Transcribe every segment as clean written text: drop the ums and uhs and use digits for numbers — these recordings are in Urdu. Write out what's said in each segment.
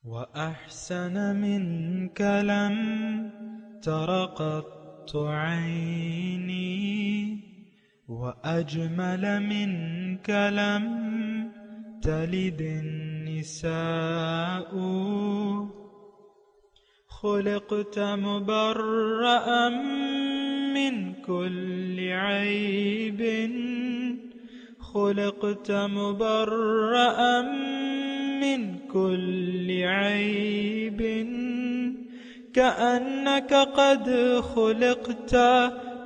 وأحسن منك لم تر قط عيني وأجمل منك لم تلد النساء خلقت مبرأ من كل عيب خلقت مبرأ من كل عيب كأنك قد خلقت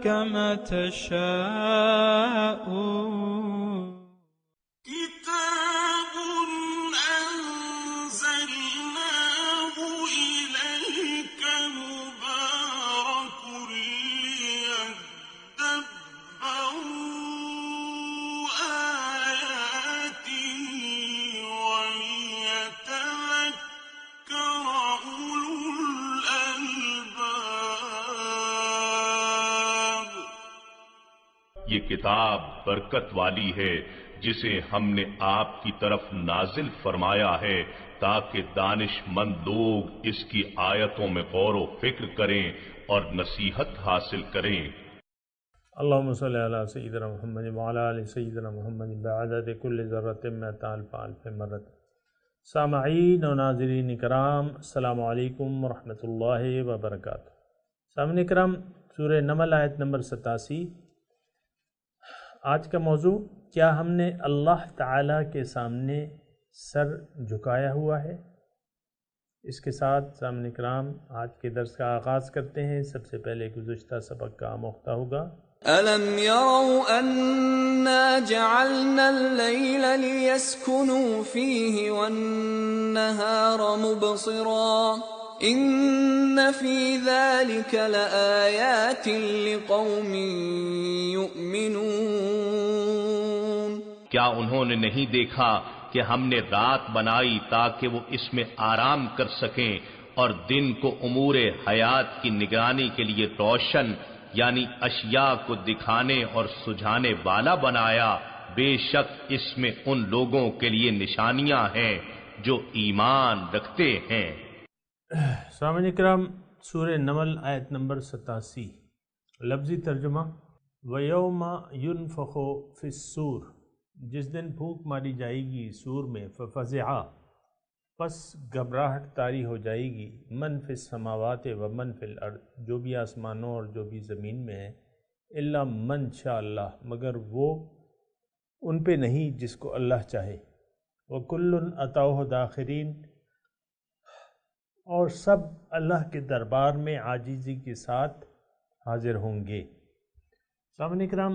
كما تشاء كتاب أنزلناه إليك مبارك ليدبروا آياته وليتذكر أولو الألباب. یہ کتاب برکت والی ہے جسے ہم نے آپ کی طرف نازل فرمایا ہے تاکہ دانش مند لوگ اس کی آیتوں میں غور و فکر کریں اور نصیحت حاصل کریں. اللہم صلی علی سیدنا محمد وعلی آل سیدنا محمد بعدد کل ذرۃ مئۃ الف الف مرۃ. سامعین و ناظرین کرام، السلام علیکم ورحمۃ اللہ وبرکاتہ. سامعین کرام، سورہ نمل آیت نمبر 87. آج کا موضوع، کیا ہم نے اللہ تعالیٰ کے سامنے سر جھکایا ہوا ہے؟ اس کے ساتھ سامعین کرام آج کے درس کا آغاز کرتے ہیں. سب سے پہلے گزشتہ سبق کا آموختہ ہوگا. أَلَمْ يَرَوْا أَنَّا جَعَلْنَا اللَّيْلَ لِيَسْكُنُوا فِيهِ وَالنَّهَارَ مُبْصِرًا إِنَّ فِي ذَلِكَ لَآيَاتٍ لِقَوْمٍ يُؤْمِنُونَ. کیا انہوں نے نہیں دیکھا کہ ہم نے رات بنائی تاکہ وہ اس میں آرام کر سکیں اور دن کو امور حیات کی نگرانی کے لیے روشن، یعنی اشیاء کو دکھانے اور سجھانے والا بنایا. بے شک اس میں ان لوگوں کے لیے نشانیاں ہیں جو ایمان رکھتے ہیں. سامعین کرام، سورہ نمل آیت نمبر 87. لفظی ترجمہ: وَيَوْمَ يُنفَخُ فِي الصُّورِ، جس دن پھونک ماری جائے گی سور میں، فَفَزِعَ، پس گھبراہٹ طاری ہو جائے گی، من فی السماوات و من فی الارض، جو بھی آسمانوں اور جو بھی زمین میں ہے، الا من شاء اللہ، مگر وہ ان پہ نہیں جس کو اللہ چاہے. وَكُلٌّ أَتَوْهُ دَاخِرِينَ، اور سب اللہ کے دربار میں عاجزی کے ساتھ حاضر ہوں گے. سامعین کرام،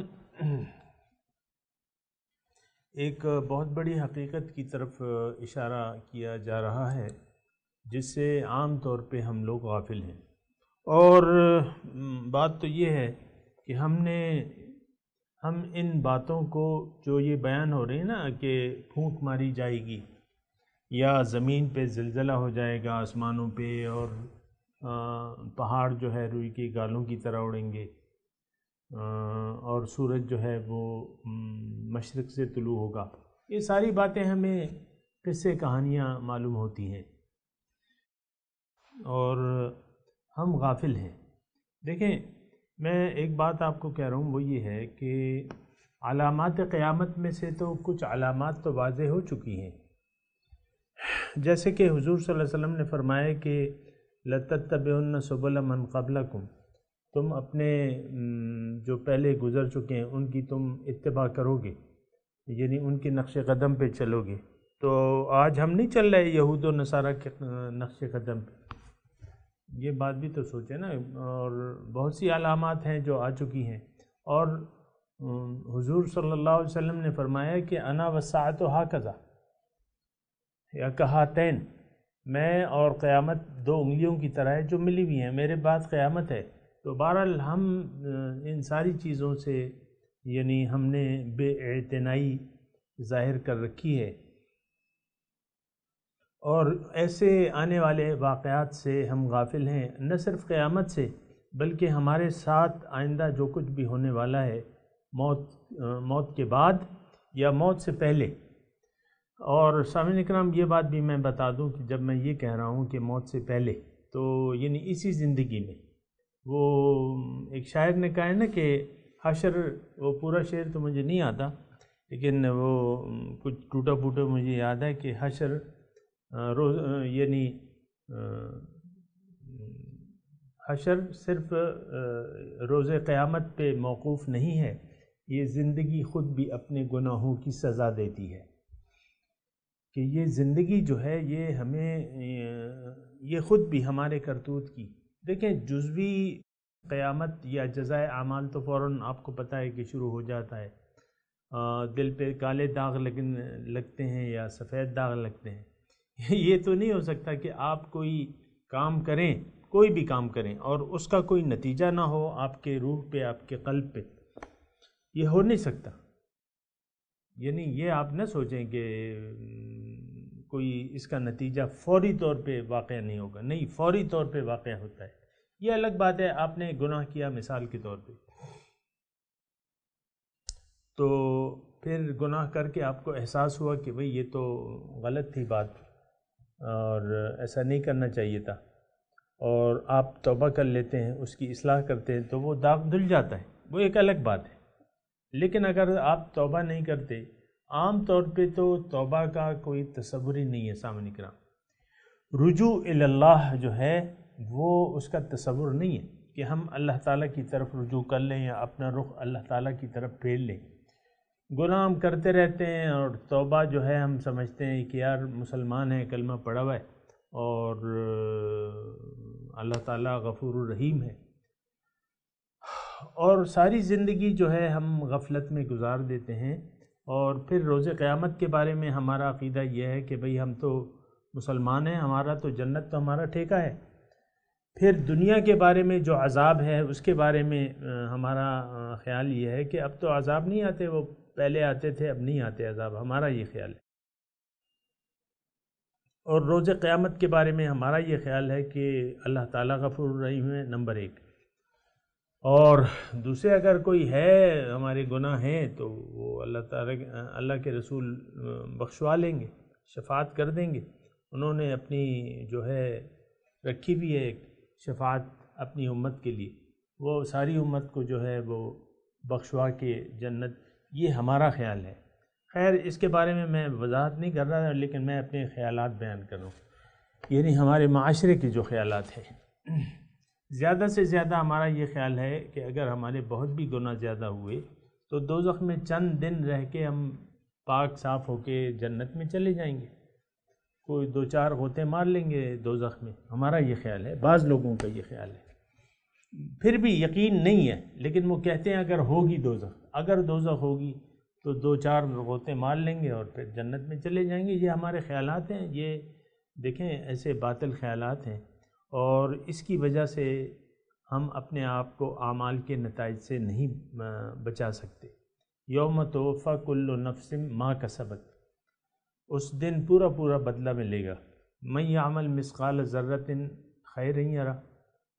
ایک بہت بڑی حقیقت کی طرف اشارہ کیا جا رہا ہے جس سے عام طور پہ ہم لوگ غافل ہیں. اور بات تو یہ ہے کہ ہم ان باتوں کو جو یہ بیان ہو رہی ہے نا کہ پھونک ماری جائے گی یا زمین پہ زلزلہ ہو جائے گا آسمانوں پہ، اور پہاڑ جو ہے روئی کی گالوں کی طرح اڑیں گے، اور سورج جو ہے وہ مشرق سے طلوع ہوگا، یہ ساری باتیں ہمیں قصے کہانیاں معلوم ہوتی ہیں اور ہم غافل ہیں. دیکھیں، میں ایک بات آپ کو کہہ رہا ہوں، وہ یہ ہے کہ علامات قیامت میں سے تو کچھ علامات تو واضح ہو چکی ہیں، جیسے کہ حضور صلی اللہ علیہ وسلم نے فرمایا کہ لَتَتَّبِعُنَّ سُبُلَ مَنْ قَبْلَكُمْ، تم اپنے جو پہلے گزر چکے ہیں ان کی تم اتباع کرو گے، یعنی ان کے نقش قدم پہ چلو گے. تو آج ہم نہیں چل رہے یہود و نصارہ کے نقش قدم پہ، یہ بات بھی تو سوچیں نا. اور بہت سی علامات ہیں جو آ چکی ہیں، اور حضور صلی اللہ علیہ وسلم نے فرمایا کہ انا والساعۃ ھکذا یا کہاتین، میں اور قیامت دو انگلیوں کی طرح ہے جو ملی ہوئی ہیں، میرے بعد قیامت ہے. تو بہرحال ہم ان ساری چیزوں سے یعنی ہم نے بے اعتنائی ظاہر کر رکھی ہے، اور ایسے آنے والے واقعات سے ہم غافل ہیں، نہ صرف قیامت سے بلکہ ہمارے ساتھ آئندہ جو کچھ بھی ہونے والا ہے موت کے بعد یا موت سے پہلے. اور سامعین اکرام یہ بات بھی میں بتا دوں کہ جب میں یہ کہہ رہا ہوں کہ موت سے پہلے، تو یعنی اسی زندگی میں، وہ ایک شاعر نے کہا ہے نا کہ حشر، وہ پورا شعر تو مجھے نہیں آتا لیکن وہ کچھ ٹوٹا پھوٹا مجھے یاد ہے کہ حشر روز یعنی حشر صرف روز قیامت پہ موقوف نہیں ہے، یہ زندگی خود بھی اپنے گناہوں کی سزا دیتی ہے، کہ یہ زندگی جو ہے یہ ہمیں، یہ خود بھی ہمارے کرتوت کی، دیکھیں جزوی قیامت یا جزائے اعمال تو فوراً آپ کو پتہ ہے کہ شروع ہو جاتا ہے، دل پہ کالے داغ لگتے ہیں یا سفید داغ لگتے ہیں۔ یہ تو نہیں ہو سکتا کہ آپ کوئی کام کریں، کوئی بھی کام کریں اور اس کا کوئی نتیجہ نہ ہو آپ کے روح پہ، آپ کے قلب پہ، یہ ہو نہیں سکتا۔ یعنی یہ آپ نہ سوچیں کہ کوئی اس کا نتیجہ فوری طور پہ واقع نہیں ہوگا، نہیں، فوری طور پہ واقع ہوتا ہے۔ یہ الگ بات ہے آپ نے گناہ کیا مثال کے طور پہ، تو پھر گناہ کر کے آپ کو احساس ہوا کہ بھئی یہ تو غلط تھی بات اور ایسا نہیں کرنا چاہیے تھا، اور آپ توبہ کر لیتے ہیں، اس کی اصلاح کرتے ہیں، تو وہ داغ دھل جاتا ہے، وہ ایک الگ بات ہے۔ لیکن اگر آپ توبہ نہیں کرتے، عام طور پہ تو توبہ کا کوئی تصور ہی نہیں ہے سامعین کرام۔ رجوع الی اللہ جو ہے وہ اس کا تصور نہیں ہے کہ ہم اللہ تعالیٰ کی طرف رجوع کر لیں یا اپنا رخ اللہ تعالیٰ کی طرف پھیر لیں۔ گناہ ہم کرتے رہتے ہیں اور توبہ جو ہے ہم سمجھتے ہیں کہ یار مسلمان ہیں، کلمہ پڑھا ہوا ہے اور اللہ تعالیٰ غفور الرحیم ہے، اور ساری زندگی جو ہے ہم غفلت میں گزار دیتے ہیں، اور پھر روز قیامت کے بارے میں ہمارا عقیدہ یہ ہے کہ بھئی ہم تو مسلمان ہیں، ہمارا تو جنت تو ہمارا ٹھیکہ ہے۔ پھر دنیا کے بارے میں جو عذاب ہے اس کے بارے میں ہمارا خیال یہ ہے کہ اب تو عذاب نہیں آتے، وہ پہلے آتے تھے، اب نہیں آتے عذاب، ہمارا یہ خیال ہے۔ اور روز قیامت کے بارے میں ہمارا یہ خیال ہے کہ اللہ تعالیٰ غفور الرحیم ہے، نمبر ایک، اور دوسرے اگر کوئی ہے ہمارے گناہ ہیں تو وہ اللہ تعالیٰ، اللہ کے رسول بخشوا لیں گے، شفاعت کر دیں گے۔ انہوں نے اپنی جو ہے رکھی بھی ہے ایک شفاعت اپنی امت کے لیے، وہ ساری امت کو جو ہے وہ بخشوا کے جنت، یہ ہمارا خیال ہے۔ خیر اس کے بارے میں میں وضاحت نہیں کر رہا لیکن میں اپنے خیالات بیان کر رہا ہوں، یعنی ہمارے معاشرے کے جو خیالات ہیں۔ زیادہ سے زیادہ ہمارا یہ خیال ہے کہ اگر ہمارے بہت بھی گناہ زیادہ ہوئے تو دوزخ میں چند دن رہ کے ہم پاک صاف ہو کے جنت میں چلے جائیں گے، کوئی دو چار غوطے مار لیں گے دوزخ میں، ہمارا یہ خیال ہے، بعض لوگوں کا یہ خیال ہے۔ پھر بھی یقین نہیں ہے لیکن وہ کہتے ہیں اگر ہوگی دوزخ، اگر دوزخ ہوگی تو دو چار غوطے مار لیں گے اور پھر جنت میں چلے جائیں گے۔ یہ ہمارے خیالات ہیں، یہ دیکھیں ایسے باطل خیالات ہیں، اور اس کی وجہ سے ہم اپنے آپ کو اعمال کے نتائج سے نہیں بچا سکتے۔ یوم توفیٰ کل نفس ما کسبت، اس دن پورا پورا بدلہ ملے گا۔ من یعمل مثقال ذرۃ خیرا یرہ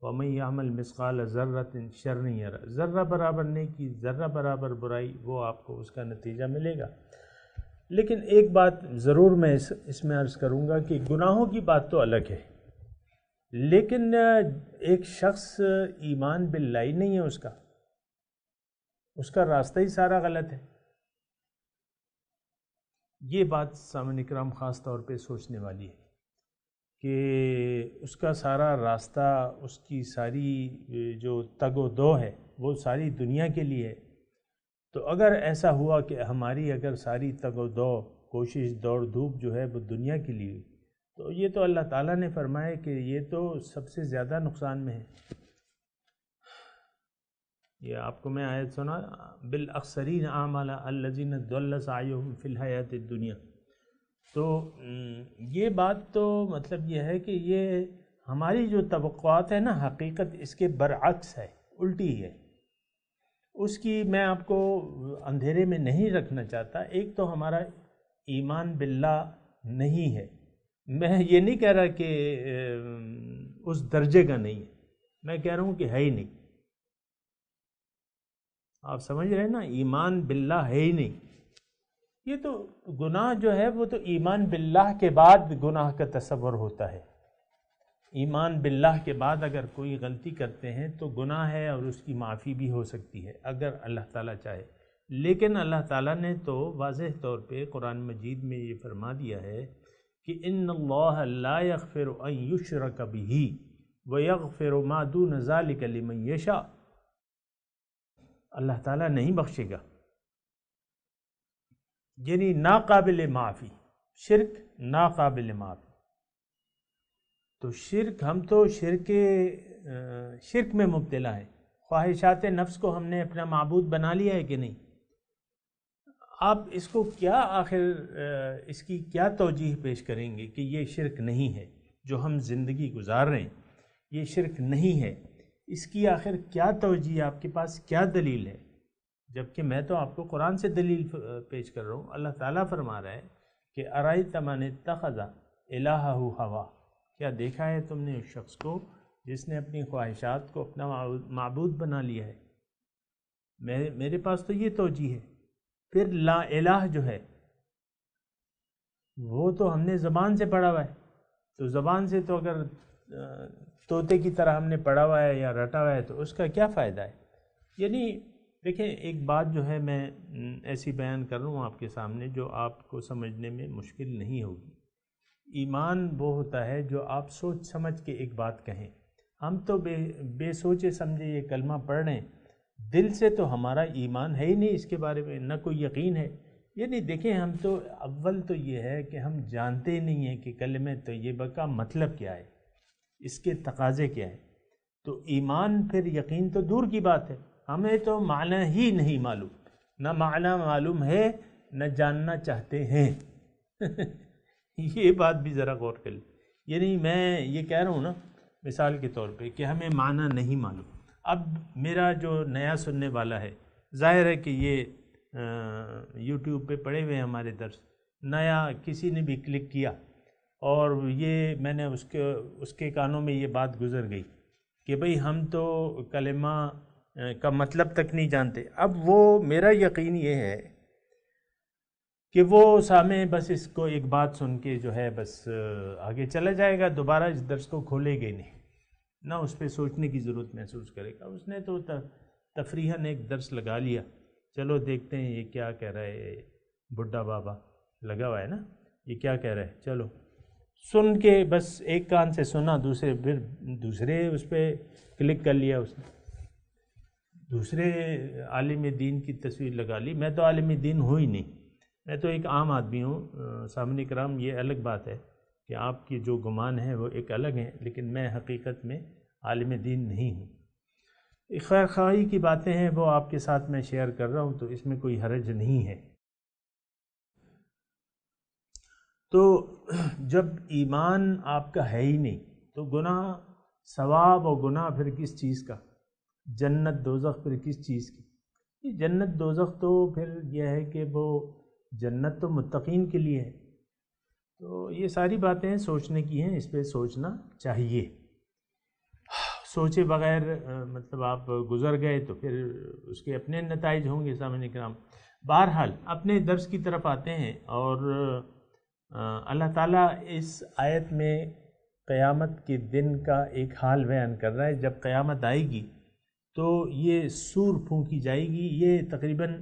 ومن یعمل مثقال ذرۃ شرا یرہ، ذرہ برابر نیکی، ذرہ برابر برائی، وہ آپ کو اس کا نتیجہ ملے گا۔ لیکن ایک بات ضرور میں اس میں عرض کروں گا کہ گناہوں کی بات تو الگ ہے، لیکن ایک شخص ایمان باللہ ہی نہیں ہے، اس کا راستہ ہی سارا غلط ہے۔ یہ بات سامعین اکرام خاص طور پہ سوچنے والی ہے کہ اس کا سارا راستہ، اس کی ساری جو تگ و دو ہے وہ ساری دنیا کے لیے ہے۔ تو اگر ایسا ہوا کہ ہماری اگر ساری تگ و دو، کوشش، دوڑ دھوپ جو ہے وہ دنیا کے لیے، تو یہ تو اللہ تعالیٰ نے فرمایا کہ یہ تو سب سے زیادہ نقصان میں ہے۔ یہ آپ کو میں آیت سنا، بالاخسرین اعمالا الذین ضل سعیہم فی الحیاۃ الدنیا۔ تو یہ بات تو مطلب یہ ہے کہ یہ ہماری جو توقعات ہے نا، حقیقت اس کے برعکس ہے، الٹی ہے۔ اس کی میں آپ کو اندھیرے میں نہیں رکھنا چاہتا۔ ایک تو ہمارا ایمان باللہ نہیں ہے، میں یہ نہیں کہہ رہا کہ اس درجے کا نہیں ہے، میں کہہ رہا ہوں کہ ہے ہی نہیں۔ آپ سمجھ رہے ہیں نا، ایمان باللہ ہے ہی نہیں۔ یہ تو گناہ جو ہے وہ تو ایمان باللہ کے بعد گناہ کا تصور ہوتا ہے. ایمان باللہ کے بعد اگر کوئی غلطی کرتے ہیں تو گناہ ہے اور اس کی معافی بھی ہو سکتی ہے اگر اللہ تعالیٰ چاہے. لیکن اللہ تعالیٰ نے تو واضح طور پہ قرآن مجید میں یہ فرما دیا ہے کہ ان اللہ لا یغفر ان یشرک بہ ویغفر ما دون ذلک لمن یشاء. اللہ تعالیٰ نہیں بخشے گا، یعنی ناقابل معافی، شرک ناقابل معافی. تو شرک، ہم تو شرک میں مبتلا ہیں. خواہشات نفس کو ہم نے اپنا معبود بنا لیا ہے کہ نہیں؟ آپ اس کو کیا آخر اس کی کیا توجیہ پیش کریں گے کہ یہ شرک نہیں ہے جو ہم زندگی گزار رہے ہیں، یہ شرک نہیں ہے. اس کی آخر کیا توجیہ، آپ کے پاس کیا دلیل ہے؟ جبکہ میں تو آپ کو قرآن سے دلیل پیش کر رہا ہوں. اللہ تعالیٰ فرما رہا ہے کہ ارأیت من اتخذ الہہ ہوا، کیا دیکھا ہے تم نے اس شخص کو جس نے اپنی خواہشات کو اپنا معبود بنا لیا ہے؟ میرے پاس تو یہ توجیہ ہے. پھر لا الہ جو ہے وہ تو ہم نے زبان سے پڑھا ہوا ہے، تو زبان سے تو اگر طوطے کی طرح ہم نے پڑھا ہوا ہے یا رٹا ہوا ہے تو اس کا کیا فائدہ ہے؟ یعنی دیکھیں، ایک بات جو ہے میں ایسی بیان کر رہا ہوں آپ کے سامنے جو آپ کو سمجھنے میں مشکل نہیں ہوگی. ایمان وہ ہوتا ہے جو آپ سوچ سمجھ کے ایک بات کہیں. ہم تو بے سوچے سمجھے یہ کلمہ پڑھ رہے ہیں، دل سے تو ہمارا ایمان ہے ہی نہیں، اس کے بارے میں نہ کوئی یقین ہے. یعنی دیکھیں، ہم تو اول تو یہ ہے کہ ہم جانتے ہی نہیں ہیں کہ کلمہ طیبہ کا مطلب کیا ہے، اس کے تقاضے کیا ہے. تو ایمان پھر یقین تو دور کی بات ہے، ہمیں تو معنی ہی نہیں معلوم، نہ معنی معلوم ہے نہ جاننا چاہتے ہیں. یہ بات بھی ذرا غور کر لیں. یعنی میں یہ کہہ رہا ہوں نا مثال کے طور پہ کہ ہمیں معنی نہیں معلوم. اب میرا جو نیا سننے والا ہے، ظاہر ہے کہ یہ یوٹیوب پہ پڑے ہوئے ہیں ہمارے درس، نیا کسی نے بھی کلک کیا اور یہ میں نے اس کے کانوں میں یہ بات گزر گئی کہ بھئی ہم تو کلمہ کا مطلب تک نہیں جانتے. اب وہ میرا یقین یہ ہے کہ وہ سامنے بس اس کو ایک بات سن کے جو ہے بس آگے چلا جائے گا، دوبارہ اس درس کو کھولے گا نہیں، نہ اس پہ سوچنے کی ضرورت محسوس کرے گا. اس نے تو تفریحاً ایک درس لگا لیا، چلو دیکھتے ہیں یہ کیا کہہ رہا ہے، بڈھا بابا لگا ہوا ہے نا، یہ کیا کہہ رہا ہے. چلو سن کے بس ایک کان سے سنا، دوسرے اس پہ کلک کر لیا، اس نے دوسرے عالم دین کی تصویر لگا لی. میں تو عالم دین ہوں ہی نہیں، میں تو ایک عام آدمی ہوں. سامعین کرام، یہ الگ بات ہے کہ آپ کی جو گمان ہے وہ ایک الگ ہیں، لیکن میں حقیقت میں عالم دین نہیں ہوں. خیر خواہی کی باتیں ہیں، وہ آپ کے ساتھ میں شیئر کر رہا ہوں، تو اس میں کوئی حرج نہیں ہے. تو جب ایمان آپ کا ہے ہی نہیں تو گناہ ثواب اور گناہ پھر کس چیز کا، جنت دوزخ پھر کس چیز کی. یہ جنت دوزخ تو پھر یہ ہے کہ وہ جنت تو متقین کے لیے ہے. تو یہ ساری باتیں سوچنے کی ہیں، اس پہ سوچنا چاہیے. سوچے بغیر مطلب آپ گزر گئے تو پھر اس کے اپنے نتائج ہوں گے. سامعین کرام، بہرحال اپنے درس کی طرف آتے ہیں، اور اللہ تعالیٰ اس آیت میں قیامت کے دن کا ایک حال بیان کر رہا ہے. جب قیامت آئے گی تو یہ سور پھونکی جائے گی. یہ تقریباً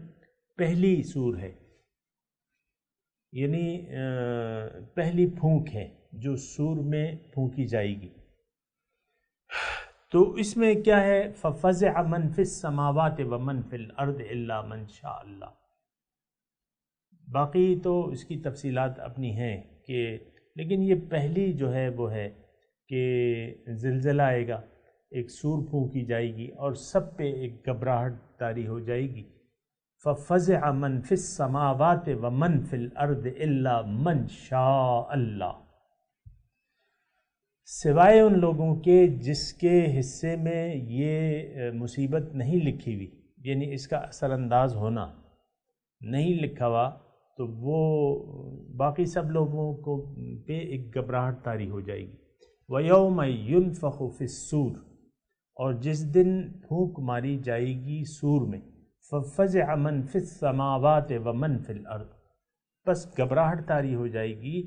پہلی سور ہے، یعنی پہلی پھونک ہے جو سور میں پھونکی جائے گی. تو اس میں کیا ہے، فَفَزِعَ مَن فِي السَّمَاوَاتِ وَمَن فِي الْأَرْضِ إِلَّا مَن شَاءَ اللَّهُ. باقی تو اس کی تفصیلات اپنی ہیں کہ، لیکن یہ پہلی جو ہے وہ ہے کہ زلزلہ آئے گا، ایک سور پھونکی جائے گی اور سب پہ ایک گھبراہٹ طاری ہو جائے گی. فَفَزِعَ مَن فِي السَّمَاوَاتِ وَمَن فِي الْأَرْضِ إِلَّا مَن شَاءَ اللَّهُ. سوائے ان لوگوں کے جس کے حصے میں یہ مصیبت نہیں لکھی ہوئی، یعنی اس کا اثر انداز ہونا نہیں لکھا ہوا، تو وہ باقی سب لوگوں کو پہ ایک گھبراہٹ طاری ہو جائے گی. وَيَوْمَ يُنفَخُ فِي الصُّورِ، اور جس دن پھونک ماری جائے گی سور میں. فَفَزِعَ مَن فِي السَّمَاوَاتِ وَمَن فِي الْأَرْضِ، بس گھبراہٹ طاری ہو جائے گی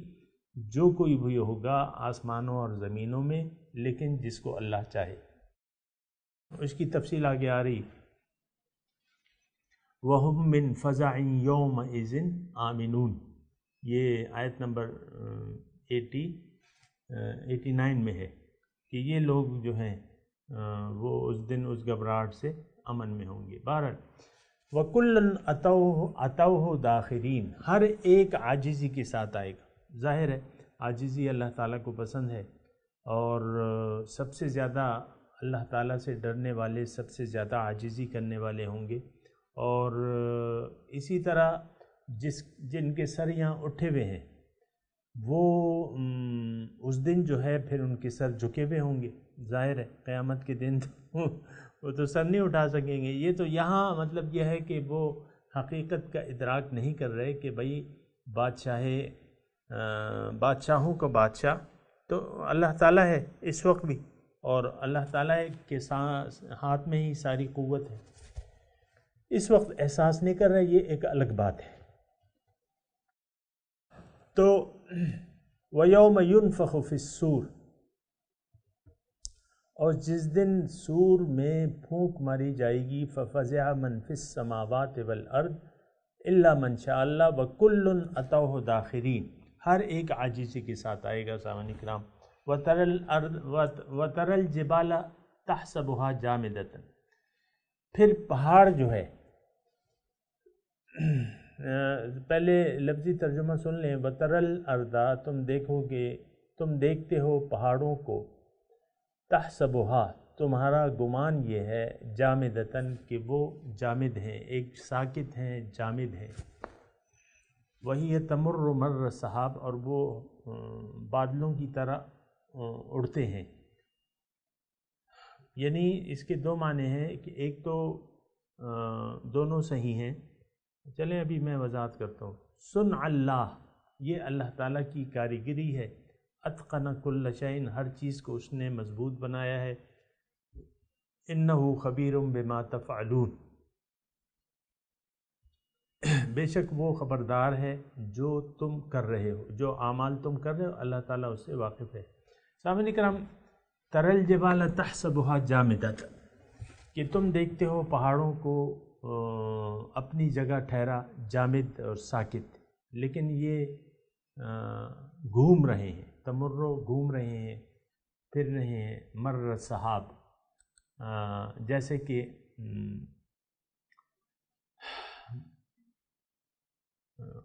جو کوئی بھی ہوگا آسمانوں اور زمینوں میں، لیکن جس کو اللہ چاہے۔ اس کی تفصیل آگے آ رہی۔ وَهُم مِّن فَزَعٍ يَوْمَئِذٍ آمِنُونَ، یہ آیت نمبر 89 میں ہے کہ یہ لوگ جو ہیں وہ اس دن اس گھبراہٹ سے امن میں ہوں گے۔ بہرحال وَكُلًّا أَتَوْهُ دَاخِرِينَ، ہر ایک عاجزی کے ساتھ آئے گا۔ ظاہر ہے عاجزی اللہ تعالیٰ کو پسند ہے، اور سب سے زیادہ اللہ تعالیٰ سے ڈرنے والے سب سے زیادہ عاجزی کرنے والے ہوں گے، اور اسی طرح جن کے سر یہاں اٹھے ہوئے ہیں وہ اس دن جو ہے پھر ان کے سر جھکے ہوئے ہوں گے۔ ظاہر ہے قیامت کے دن وہ تو سر نہیں اٹھا سکیں گے۔ یہ تو یہاں مطلب یہ ہے کہ وہ حقیقت کا ادراک نہیں کر رہے کہ بھئی بادشاہوں کا بادشاہ تو اللہ تعالیٰ ہے اس وقت بھی، اور اللہ تعالیٰ کے ہاتھ میں ہی ساری قوت ہے۔ اس وقت احساس نہیں کر رہے، یہ ایک الگ بات ہے۔ تو وَيَوْمَ يُنفَخُ فِي الصُّورِ، اور جس دن سور میں پھونک ماری جائے گی، فَفَزِعَ مَن فِي السَّمَاوَاتِ وَالْأَرْضِ إِلَّا مَن شَاءَ اللَّهُ وَكُلٌّ أَتَوْهُ دَاخِرِينَ، ہر ایک عاجزی کے ساتھ آئے گا۔ سامعین کرام، وَتَرَى الْجِبَالَ تَحْسَبُهَا جَامِدَةً، پھر پہاڑ جو ہے، پہلے لفظی ترجمہ سن لیں۔ وَتَرَى الْأَرْضَ، تم دیکھتے ہو پہاڑوں کو، تَحْسَبُهَا، تمہارا گمان یہ ہے، جامدتاً، کہ وہ جامد ہیں، ایک ساکت ہیں، جامد ہیں۔ وَهِيَ تَمُرُّ مَرَّ السَّحَابِ، اور وہ بادلوں کی طرح اڑتے ہیں۔ یعنی اس کے دو معنی ہیں کہ ایک تو دونوں صحیح ہیں، چلیں ابھی میں وضاحت کرتا ہوں۔ صنع اللہ، یہ اللہ تعالیٰ کی کاریگری ہے۔ اتقن کل شیء، ہر چیز کو اس نے مضبوط بنایا ہے۔ انہ خبیر بما تفعلون، بے شک وہ خبردار ہے جو تم کر رہے ہو، جو اعمال تم کر رہے ہو، اللہ تعالیٰ اس سے واقف ہے۔ سامعین کرام، تری الجبال تحسبها جامدۃ، کہ تم دیکھتے ہو پہاڑوں کو اپنی جگہ ٹھہرا جامد اور ساکت، لیکن یہ گھوم رہے ہیں، تمرو گھوم رہے ہیں، پھر رہے ہیں، مر سحاب، جیسے کہ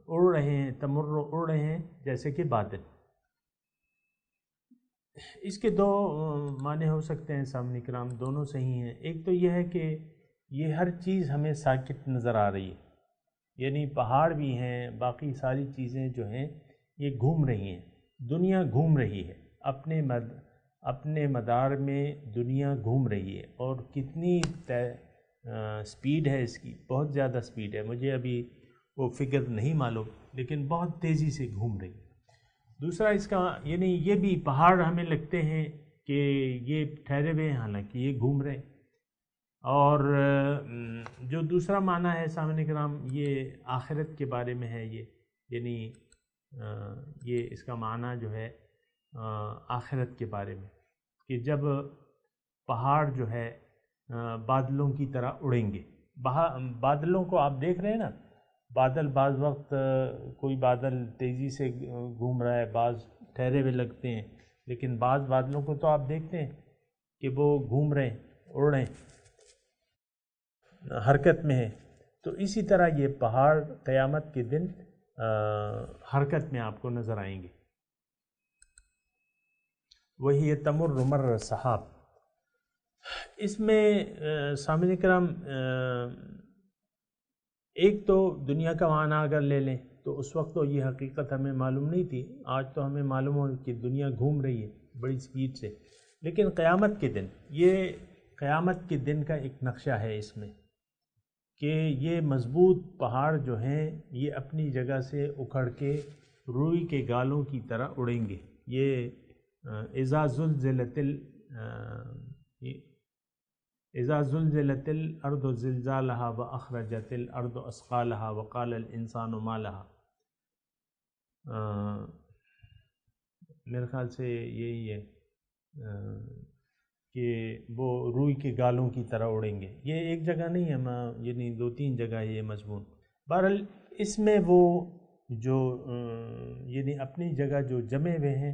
اڑ رہے ہیں، تمرو اڑ رہے ہیں جیسے کہ بادل۔ اس کے دو معنی ہو سکتے ہیں سامعین کرام، دونوں صحیح ہیں۔ ایک تو یہ ہے کہ یہ ہر چیز ہمیں ساکت نظر آ رہی ہے، یعنی پہاڑ بھی ہیں، باقی ساری چیزیں جو ہیں یہ گھوم رہی ہیں، دنیا گھوم رہی ہے، اپنے مدار میں دنیا گھوم رہی ہے، اور کتنی سپیڈ ہے اس کی، بہت زیادہ سپیڈ ہے، مجھے ابھی وہ فگر نہیں معلوم، لیکن بہت تیزی سے گھوم رہی ہے۔ دوسرا اس کا یعنی یہ بھی پہاڑ ہمیں لگتے ہیں کہ یہ ٹھہرے ہوئے ہیں، حالانکہ یہ گھوم رہے ہیں۔ اور جو دوسرا معنی ہے سامعین کرام، یہ آخرت کے بارے میں ہے، یہ یعنی یہ اس کا معنی جو ہے آخرت کے بارے میں، کہ جب پہاڑ جو ہے بادلوں کی طرح اڑیں گے۔ بادلوں کو آپ دیکھ رہے ہیں نا، بادل بعض وقت کوئی بادل تیزی سے گھوم رہا ہے، بعض ٹھہرے ہوئے لگتے ہیں، لیکن بعض بادلوں کو تو آپ دیکھتے ہیں کہ وہ گھوم رہے ہیں، اڑ رہے ہیں، حرکت میں ہے۔ تو اسی طرح یہ پہاڑ قیامت کے دن حرکت میں آپ کو نظر آئیں گے۔ وہی تمر مر سحاب، اس میں سامعین کرام ایک تو دنیا کا معنی اگر لے لیں تو اس وقت تو یہ حقیقت ہمیں معلوم نہیں تھی، آج تو ہمیں معلوم ہو کہ دنیا گھوم رہی ہے بڑی سپیڈ سے، لیکن قیامت کے دن، یہ قیامت کے دن کا ایک نقشہ ہے اس میں، کہ یہ مضبوط پہاڑ جو ہیں یہ اپنی جگہ سے اکھڑ کے روئی کے گالوں کی طرح اڑیں گے۔ یہ اذا زلزلت الارض زلزالها واخرجت الارض اثقالها وقال الانسان ما لها، میرے خیال سے یہی ہے کہ وہ روئی کے گالوں کی طرح اڑیں گے. یہ ایک جگہ نہیں ہے، یعنی 2-3 جگہ ہے یہ مضمون. بہرحال اس میں وہ جو یعنی اپنی جگہ جو جمے ہوئے ہیں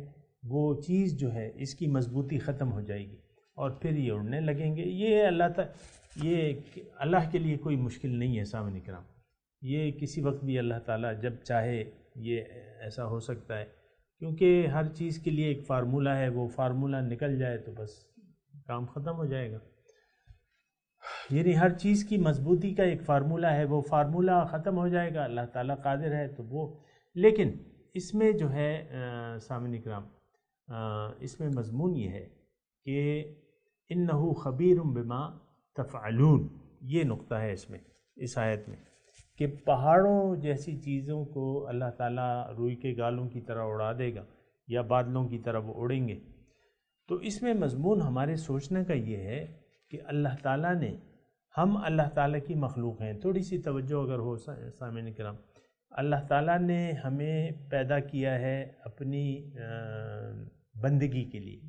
وہ چیز جو ہے اس کی مضبوطی ختم ہو جائے گی اور پھر یہ اڑنے لگیں گے. یہ اللہ کے لیے کوئی مشکل نہیں ہے سامعین کرام. یہ کسی وقت بھی اللہ تعالیٰ جب چاہے یہ ایسا ہو سکتا ہے، کیونکہ ہر چیز کے لیے ایک فارمولہ ہے، وہ فارمولہ نکل جائے تو بس کام ختم ہو جائے گا. یعنی ہر چیز کی مضبوطی کا ایک فارمولہ ہے، وہ فارمولہ ختم ہو جائے گا. اللہ تعالیٰ قادر ہے تو وہ، لیکن اس میں جو ہے سامعین کرام اس میں مضمون یہ ہے کہ انہ خبیر بما تفعلون. یہ نقطہ ہے اس میں، اس آیت میں، کہ پہاڑوں جیسی چیزوں کو اللہ تعالیٰ روئی کے گالوں کی طرح اڑا دے گا یا بادلوں کی طرح وہ اڑیں گے. تو اس میں مضمون ہمارے سوچنے کا یہ ہے کہ اللہ تعالیٰ نے، ہم اللہ تعالیٰ کی مخلوق ہیں. تھوڑی سی توجہ اگر ہو سامعین کرام، اللہ تعالیٰ نے ہمیں پیدا کیا ہے اپنی بندگی کے لیے.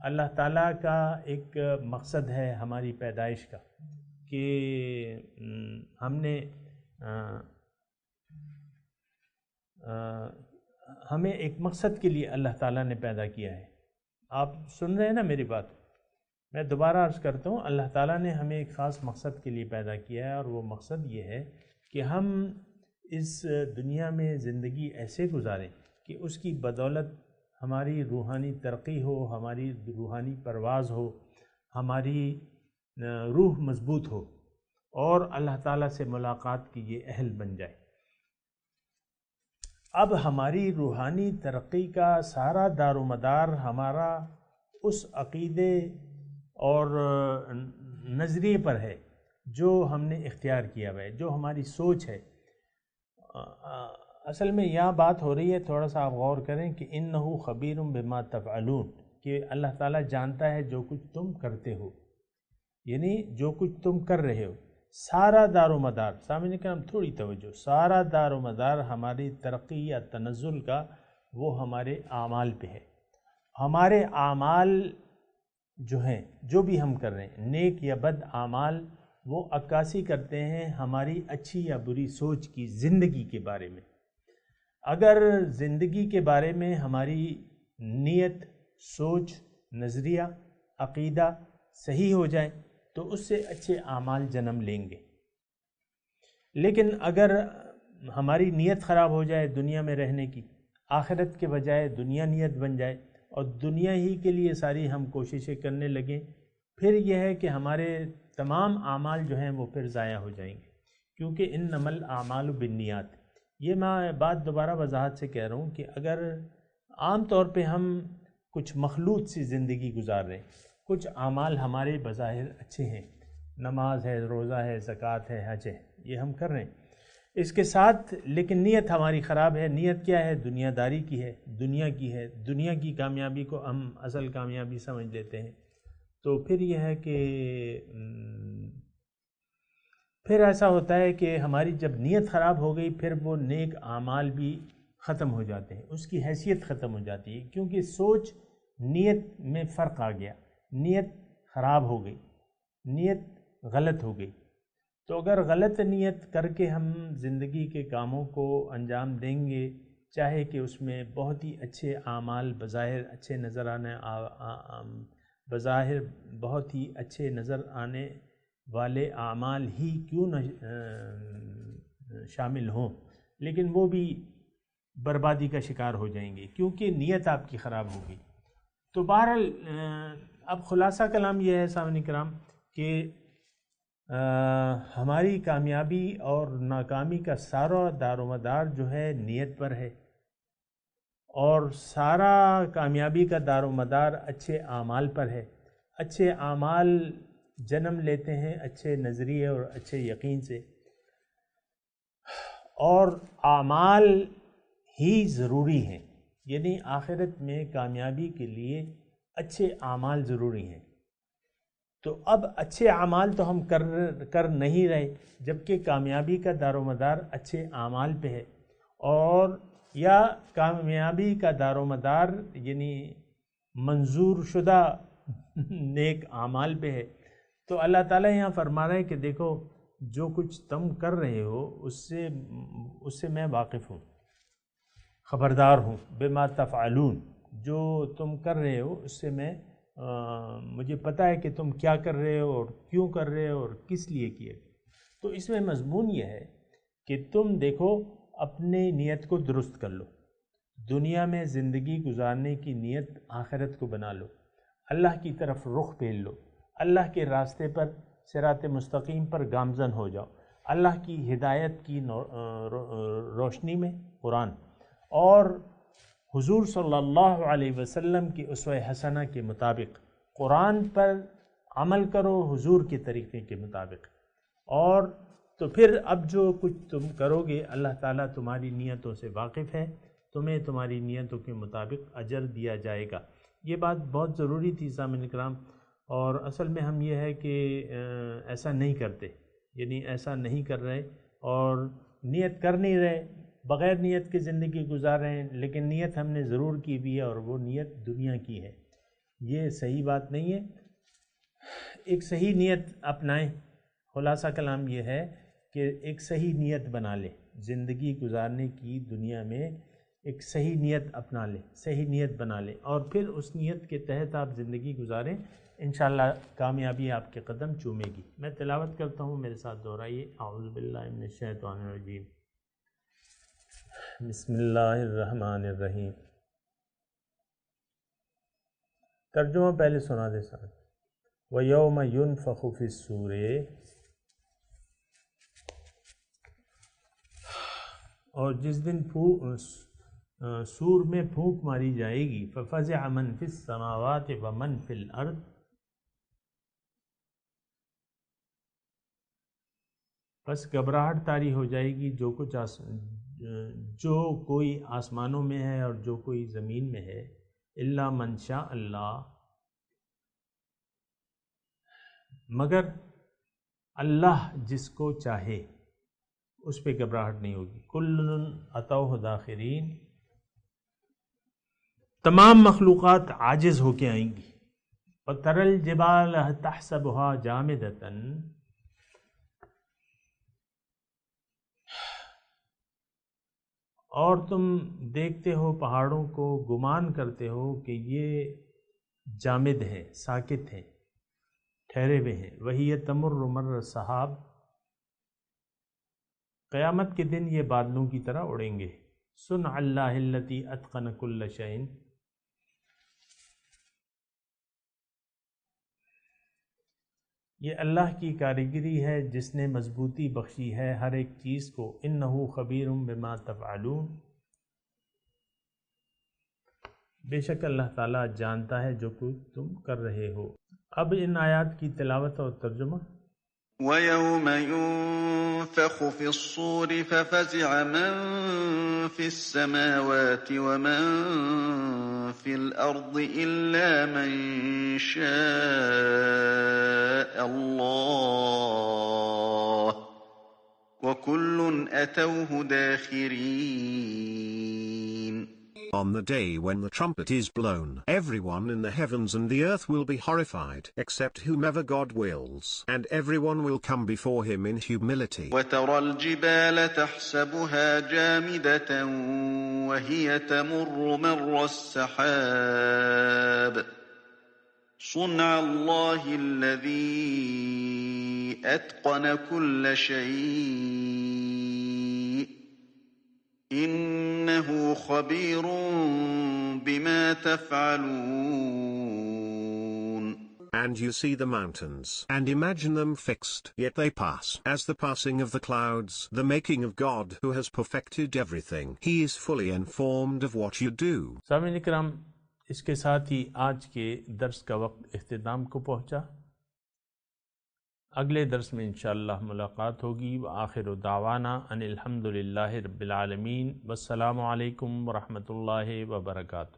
اللہ تعالیٰ کا ایک مقصد ہے ہماری پیدائش کا کہ ہمیں ایک مقصد کے لیے اللہ تعالیٰ نے پیدا کیا ہے. آپ سن رہے ہیں نا میری بات؟ میں دوبارہ عرض کرتا ہوں، اللہ تعالیٰ نے ہمیں ایک خاص مقصد کے لیے پیدا کیا ہے، اور وہ مقصد یہ ہے کہ ہم اس دنیا میں زندگی ایسے گزاریں کہ اس کی بدولت ہماری روحانی ترقی ہو، ہماری روحانی پرواز ہو، ہماری روح مضبوط ہو اور اللہ تعالیٰ سے ملاقات کی یہ اہل بن جائے. اب ہماری روحانی ترقی کا سارا دار و مدار ہمارا اس عقیدے اور نظریے پر ہے جو ہم نے اختیار کیا ہوا ہے، جو ہماری سوچ ہے. اصل میں یہاں بات ہو رہی ہے، تھوڑا سا آپ غور کریں کہ انہ خبیر بما تفعلون، کہ اللہ تعالیٰ جانتا ہے جو کچھ تم کرتے ہو، یعنی جو کچھ تم کر رہے ہو. سارا دار و مدار، سامعین کرام تھوڑی توجہ، سارا دار و مدار ہماری ترقی یا تنزل کا وہ ہمارے اعمال پہ ہے. ہمارے اعمال جو ہیں، جو بھی ہم کر رہے ہیں، نیک یا بد اعمال، وہ عکاسی کرتے ہیں ہماری اچھی یا بری سوچ کی زندگی کے بارے میں. اگر زندگی کے بارے میں ہماری نیت، سوچ، نظریہ، عقیدہ صحیح ہو جائے تو اس سے اچھے اعمال جنم لیں گے. لیکن اگر ہماری نیت خراب ہو جائے دنیا میں رہنے کی، آخرت کے بجائے دنیا نیت بن جائے اور دنیا ہی کے لیے ساری ہم کوششیں کرنے لگیں، پھر یہ ہے کہ ہمارے تمام اعمال جو ہیں وہ پھر ضائع ہو جائیں گے. کیونکہ انما الاعمال بالنیات، یہ میں بات دوبارہ وضاحت سے کہہ رہا ہوں کہ اگر عام طور پہ ہم کچھ مخلوط سی زندگی گزار رہے ہیں، کچھ اعمال ہمارے بظاہر اچھے ہیں، نماز ہے، روزہ ہے، زکوٰۃ ہے، حج ہے، یہ ہم کر رہے ہیں اس کے ساتھ، لیکن نیت ہماری خراب ہے. نیت کیا ہے؟ دنیا داری کی ہے، دنیا کی ہے، دنیا کی کامیابی کو ہم اصل کامیابی سمجھ لیتے ہیں. تو پھر یہ ہے کہ پھر ایسا ہوتا ہے کہ ہماری جب نیت خراب ہو گئی، پھر وہ نیک اعمال بھی ختم ہو جاتے ہیں، اس کی حیثیت ختم ہو جاتی ہے، کیونکہ سوچ نیت میں فرق آ گیا، نیت خراب ہو گئی، نیت غلط ہو گئی. تو اگر غلط نیت کر کے ہم زندگی کے کاموں کو انجام دیں گے، چاہے کہ اس میں بہت ہی اچھے اعمال بظاہر اچھے نظر آنے والے اعمال ہی کیوں نہ شامل ہوں، لیکن وہ بھی بربادی کا شکار ہو جائیں گے کیونکہ نیت آپ کی خراب ہوگی. تو بہرحال اب خلاصہ کلام یہ ہے سامعین کرام کہ ہماری کامیابی اور ناکامی کا سارا دار و مدار جو ہے نیت پر ہے، اور سارا کامیابی کا دار و مدار اچھے اعمال پر ہے. اچھے اعمال جنم لیتے ہیں اچھے نظریے اور اچھے یقین سے، اور اعمال ہی ضروری ہیں، یعنی آخرت میں کامیابی کے لیے اچھے اعمال ضروری ہیں. تو اب اچھے اعمال تو ہم کر نہیں رہے، جبکہ کامیابی کا دار و مدار اچھے اعمال پہ ہے، اور یا کامیابی کا دار و مدار یعنی منظور شدہ نیک اعمال پہ ہے، تو اللہ تعالیٰ یہاں فرما رہا ہے کہ دیکھو جو کچھ تم کر رہے ہو اس سے میں واقف ہوں، خبردار ہوں، بما تفعلون، جو تم کر رہے ہو اس سے میں مجھے پتہ ہے کہ تم کیا کر رہے ہو اور کیوں کر رہے ہو اور کس لیے کیے۔ تو اس میں مضمون یہ ہے کہ تم دیکھو اپنی نیت کو درست کر لو، دنیا میں زندگی گزارنے کی نیت آخرت کو بنا لو، اللہ کی طرف رخ پھیر لو، اللہ کے راستے پر صراط مستقیم پر گامزن ہو جاؤ، اللہ کی ہدایت کی روشنی میں قرآن اور حضور صلی اللہ علیہ وسلم کی اسوہ حسنہ کے مطابق قرآن پر عمل کرو، حضور کے طریقے کے مطابق، اور تو پھر اب جو کچھ تم کرو گے اللہ تعالیٰ تمہاری نیتوں سے واقف ہے، تمہیں تمہاری نیتوں کے مطابق اجر دیا جائے گا۔ یہ بات بہت ضروری تھی سامعین کرام، اور اصل میں ہم یہ ہے کہ ایسا نہیں کرتے، یعنی ایسا نہیں کر رہے اور نیت کر نہیں رہے، بغیر نیت کے زندگی گزار رہے ہیں، لیکن نیت ہم نے ضرور کی بھی ہے اور وہ نیت دنیا کی ہے۔ یہ صحیح بات نہیں ہے۔ ایک صحیح نیت اپنائیں۔ خلاصہ کلام یہ ہے کہ ایک صحیح نیت بنا لیں، زندگی گزارنے کی دنیا میں ایک صحیح نیت اپنا لیں، صحیح نیت بنا لیں، اور پھر اس نیت کے تحت آپ زندگی گزاریں، انشاءاللہ کامیابی آپ کے قدم چومے گی۔ میں تلاوت کرتا ہوں، میرے ساتھ دہرائیے۔ اعوذ باللہ من الشیطان الرجیم، بسم اللہ الرحمن الرحیم۔ ترجمہ پہلے سنا دے ساتھ۔ وَيَوْمَ يُنفَخُ فِي الصُّورِ، اور جس دن سور میں پھونک ماری جائے گی، فَفَزِعَ مَن فِي السَّمَاوَاتِ وَمَن فِي الْأَرْضِ، بس گھبراہٹ طاری ہو جائے گی جو کوئی آسمانوں میں ہے اور جو کوئی زمین میں ہے، الا من شاء اللہ، مگر اللہ جس کو چاہے اس پہ گھبراہٹ نہیں ہوگی۔ کل اتوہ داخرین، تمام مخلوقات عاجز ہو کے آئیں گی۔ وَتَرَى الْجِبَالَ تَحْسَبُهَا جَامِدَةً، اور تم دیکھتے ہو پہاڑوں کو، گمان کرتے ہو کہ یہ جامد ہیں، ساکت ہیں، ٹھہرے ہوئے ہیں۔ وَهِيَ تَمُرُّ مَرَّ السَّحَابِ، قیامت کے دن یہ بادلوں کی طرح اڑیں گے۔ صُنْعَ اللَّهِ الَّتِي أَتْقَنَ كُلَّ شَيْءٍ، یہ اللہ کی کاریگری ہے جس نے مضبوطی بخشی ہے ہر ایک چیز کو۔ انہ خبیر بما تفعلون، بے شک اللہ تعالیٰ جانتا ہے جو کچھ تم کر رہے ہو۔ اب ان آیات کی تلاوت اور ترجمہ۔ وَيَوْمَ يُنفَخُ فِي الصُّورِ فَفَزِعَ مَن فِي السَّمَاوَاتِ وَمَن فِي الْأَرْضِ إِلَّا مَن شَاءَ اللَّهُ وَكُلٌّ أَتَوْهُ دَاخِرِينَ۔ On the day when the trumpet is blown, everyone in the heavens and the earth will be horrified, except whomever God wills, and everyone will come before him in humility. وَتَرَى الْجِبَالَ تَحْسَبُهَا جَامِدَةً وَهِيَ تَمُرُّ مَرَّ السَّحَابِ صُنْعَ اللَّهِ الَّذِي أَتْقَنَ كُلَّ شَيْءٍ إِنَّهُ خَبِيرٌ بِمَا تَفْعَلُونَ۔ And you see the mountains, and imagine them fixed, yet they pass, as the passing of the clouds, the making of God who has perfected everything. He is fully informed of what you do. سامعین کرام، اس کے ساتھ ہی آج کے درس کا وقت اختتام کو پہنچا۔ اگلے درس میں انشاءاللہ ملاقات ہوگی۔ وآخر دعوانا ان الحمدللہ رب العالمین، والسلام علیکم ورحمۃ اللہ وبرکاتہ۔